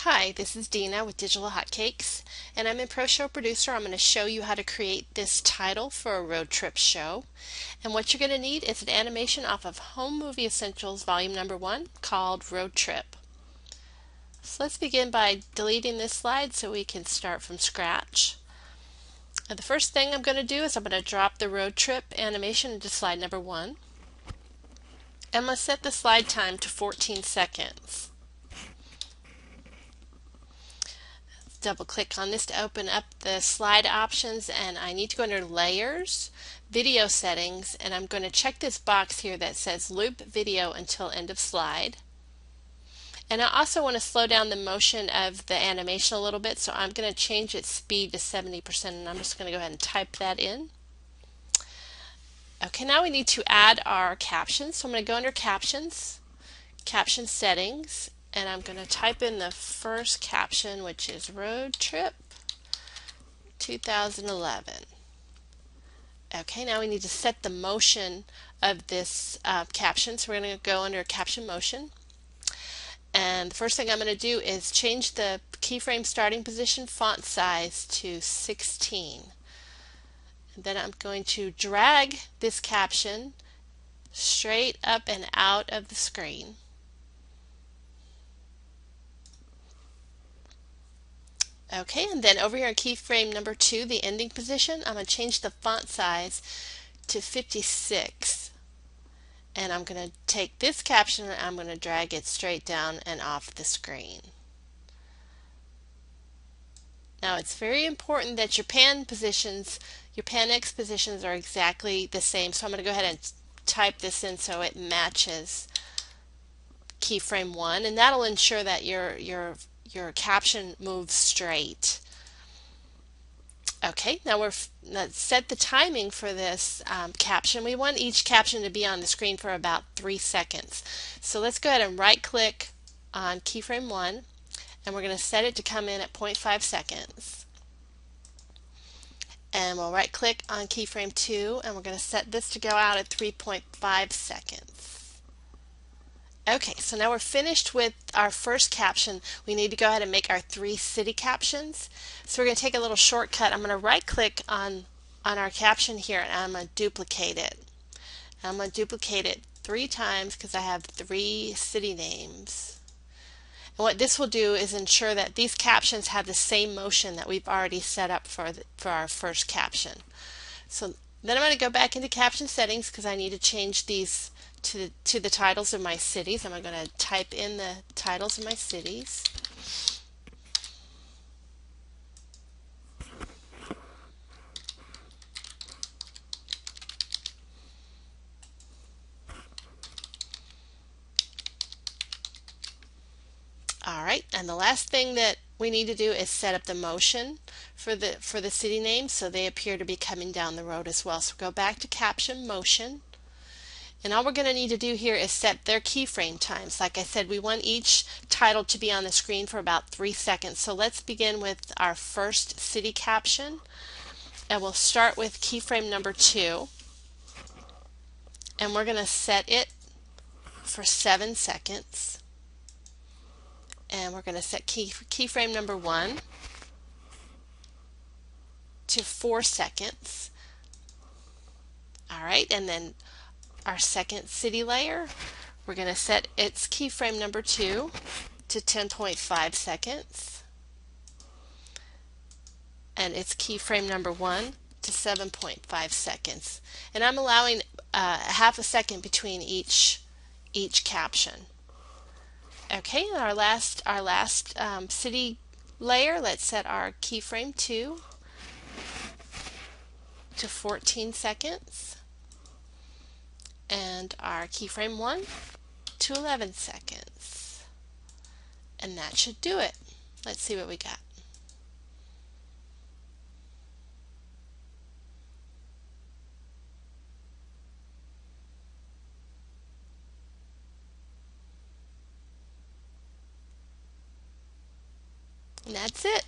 Hi, this is Dina with Digital Hotcakes, and I'm in ProShow Producer. I'm going to show you how to create this title for a road trip show. And what you're going to need is an animation off of Home Movie Essentials Volume Number 1 called Road Trip. So let's begin by deleting this slide so we can start from scratch. And the first thing I'm going to do is I'm going to drop the road trip animation into slide number 1. I'm going to set the slide time to 14 seconds. Double click on this to open up the slide options, and I need to go under layers, video settings, and I'm going to check this box here that says loop video until end of slide. And I also want to slow down the motion of the animation a little bit, so I'm going to change its speed to 70%, and I'm just going to go ahead and type that in. Okay, now we need to add our captions. So I'm going to go under captions, caption settings, and I'm going to type in the first caption, which is Road Trip 2011. Okay, now we need to set the motion of this caption. So we're going to go under Caption Motion. And the first thing I'm going to do is change the keyframe starting position font size to 16. And then I'm going to drag this caption straight up and out of the screen. Okay, and then over here in keyframe number 2, the ending position, I'm going to change the font size to 56. And I'm going to take this caption and I'm going to drag it straight down and off the screen. Now it's very important that your pan positions, your pan X positions are exactly the same. So I'm going to go ahead and type this in so it matches keyframe 1, and that'll ensure that your caption moves straight. Okay, now let's set the timing for this caption. We want each caption to be on the screen for about 3 seconds. So let's go ahead and right click on keyframe 1, and we're going to set it to come in at 0.5 seconds. And we'll right click on keyframe 2, and we're going to set this to go out at 3.5 seconds. Okay, so now we're finished with our first caption. We need to go ahead and make our 3 city captions. So we're going to take a little shortcut. I'm going to right click on our caption here, and I'm going to duplicate it. And I'm going to duplicate it 3 times because I have 3 city names. And what this will do is ensure that these captions have the same motion that we've already set up for our first caption. So then I'm going to go back into caption settings because I need to change these to the titles of my cities. I'm going to type in the titles of my cities. Alright, and the last thing that we need to do is set up the motion for the city names so they appear to be coming down the road as well. So go back to Caption Motion. And all we're going to need to do here is set their keyframe times. Like I said, we want each title to be on the screen for about 3 seconds. So let's begin with our first city caption. And we'll start with keyframe number 2. And we're going to set it for 7 seconds. And we're going to set keyframe number 1 to 4 seconds. Alright, and then our second city layer, we're going to set its keyframe number 2 to 10.5 seconds, and its keyframe number 1 to 7.5 seconds. And I'm allowing half a second between each caption. Okay, and our last city layer, let's set our keyframe 2 to 14 seconds. And our keyframe 1 to 11 seconds. And that should do it. Let's see what we got. And that's it.